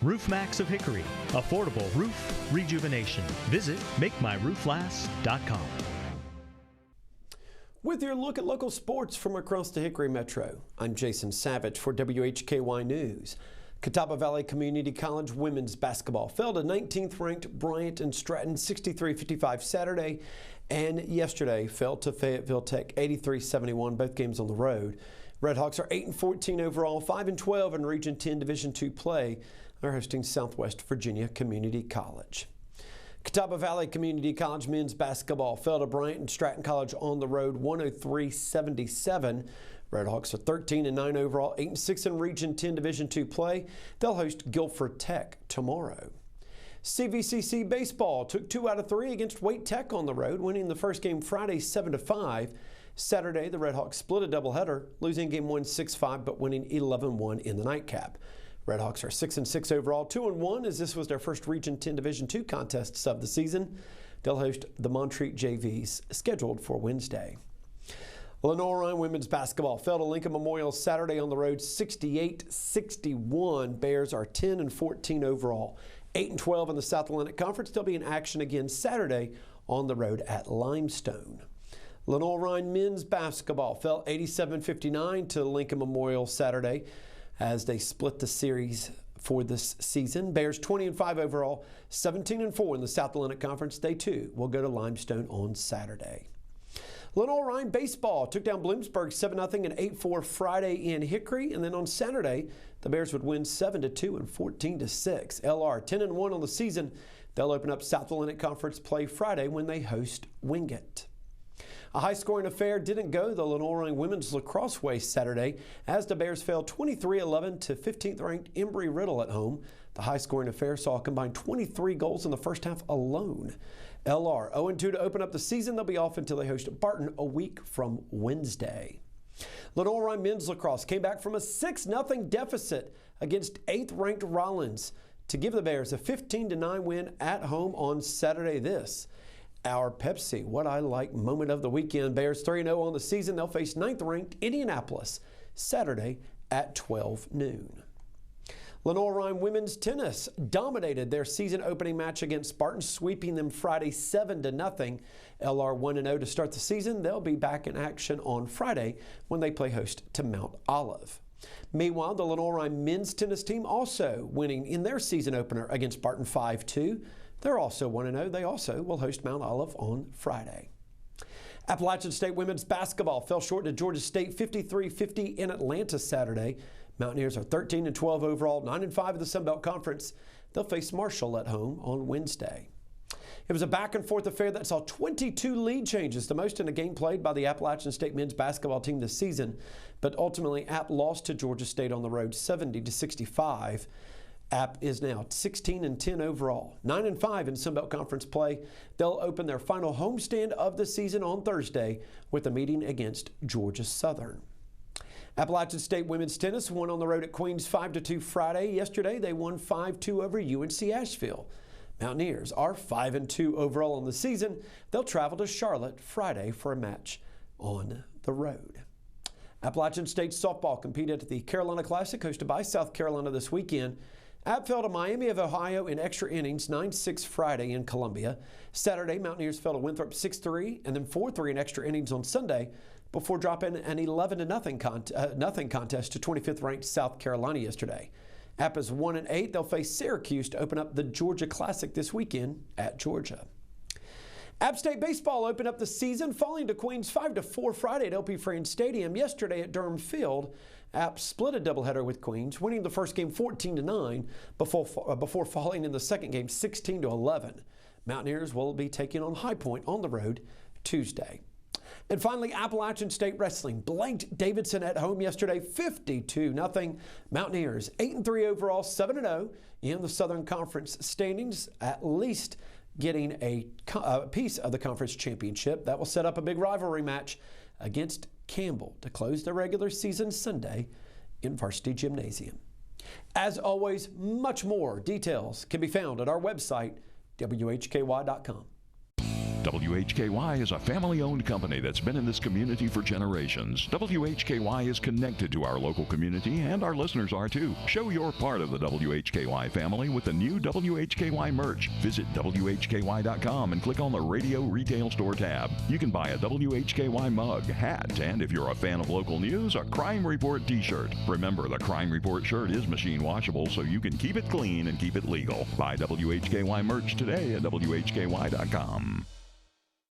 Roof Max of Hickory. Affordable roof rejuvenation. Visit MakeMyRoofLast.com. With your look at local sports from across the Hickory Metro, I'm Jason Savage for WHKY News. Catawba Valley Community College women's basketball fell to 19th ranked Bryant and Stratton 63-55 Saturday, and yesterday fell to Fayetteville Tech 83-71, both games on the road. Redhawks are 8-14 overall, 5-12 in Region 10 Division II play. They're hosting Southwest Virginia Community College. Catawba Valley Community College men's basketball fell to Bryant and Stratton College on the road 103-77. Redhawks are 13-9 overall, 8-6 in Region 10 Division II play. They'll host Guilford Tech tomorrow. CVCC baseball took 2 out of 3 against Wake Tech on the road, winning the first game Friday 7-5. Saturday, the Redhawks split a doubleheader, losing game 1 6-5, but winning 11-1 in the nightcap. Redhawks are 6-6 overall, 2-1 as this was their first Region 10 Division II contests of the season. They'll host the Montreat JVs, scheduled for Wednesday. Lenoir-Rhyne women's basketball fell to Lincoln Memorial Saturday on the road 68-61. Bears are 10-14 overall, 8-12 in the South Atlantic Conference. They'll be in action again Saturday on the road at Limestone. Lenoir-Rhyne men's basketball fell 87-59 to Lincoln Memorial Saturday as they split the series for this season. Bears 20-5 overall, 17-4 in the South Atlantic Conference. They too will go to Limestone on Saturday. Lenoir-Rhyne baseball took down Bloomsburg 7-0 and 8-4 Friday in Hickory, and then on Saturday the Bears would win 7-2 and 14-6. LR 10-1 on the season. They'll open up South Atlantic Conference play Friday when they host Wingate. A high-scoring affair didn't go the Lenoir-Rhyne women's lacrosse way Saturday as the Bears fell 23-11 to 15th-ranked Embry-Riddle at home. The high-scoring affair saw a combined 23 goals in the first half alone. LR 0-2 to open up the season. They'll be off until they host Barton a week from Wednesday. Lenoir-Rhyne men's lacrosse came back from a 6-0 deficit against 8th-ranked Rollins to give the Bears a 15-9 win at home on Saturday. This our Pepsi What I Like moment of the weekend. Bears 3-0 on the season. They'll face 9th-ranked Indianapolis Saturday at 12 noon. Lenoir-Rhyne women's tennis dominated their season opening match against Spartan, sweeping them Friday 7-0. LR 1-0 to start the season. They'll be back in action on Friday when they play host to Mount Olive. Meanwhile, the Lenoir-Rhyne men's tennis team also winning in their season opener against Spartan 5-2. They're also 1-0. They also will host Mount Olive on Friday. Appalachian State women's basketball fell short to Georgia State 53-50 in Atlanta Saturday. Mountaineers are 13-12 overall, 9-5 in the Sun Belt Conference. They'll face Marshall at home on Wednesday. It was a back-and-forth affair that saw 22 lead changes, the most in a game played by the Appalachian State men's basketball team this season. But ultimately, App lost to Georgia State on the road 70-65. App is now 16-10 overall, 9-5 in Sun Belt Conference play. They'll open their final homestand of the season on Thursday with a meeting against Georgia Southern. Appalachian State women's tennis won on the road at Queens 5-2 Friday. Yesterday, they won 5-2 over UNC Asheville. Mountaineers are 5-2 overall on the season. They'll travel to Charlotte Friday for a match on the road. Appalachian State softball competed at the Carolina Classic hosted by South Carolina this weekend. App fell to Miami of Ohio in extra innings 9-6 Friday in Columbia. Saturday, Mountaineers fell to Winthrop 6-3 and then 4-3 in extra innings on Sunday before dropping an 11-0 contest to 25th-ranked South Carolina yesterday. App is 1-8. They'll face Syracuse to open up the Georgia Classic this weekend at Georgia. App State baseball opened up the season, falling to Queens 5-4 Friday at LP Friends Stadium. Yesterday at Durham Field, App split a doubleheader with Queens, winning the first game 14-9 before falling in the second game 16-11. Mountaineers will be taking on High Point on the road Tuesday. And finally, Appalachian State Wrestling blanked Davidson at home yesterday 52-0. Mountaineers 8-3 overall, 7-0 in the Southern Conference standings, at least getting a piece of the conference championship. That will set up a big rivalry match against Campbell to close the regular season Sunday in Varsity Gymnasium. As always, much more details can be found at our website, WHKY.com. WHKY is a family-owned company that's been in this community for generations. WHKY is connected to our local community, and our listeners are too. Show you're part of the WHKY family with the new WHKY merch. Visit WHKY.com and click on the Radio Retail Store tab. You can buy a WHKY mug, hat, and if you're a fan of local news, a Crime Report t-shirt. Remember, the Crime Report shirt is machine washable, so you can keep it clean and keep it legal. Buy WHKY merch today at WHKY.com.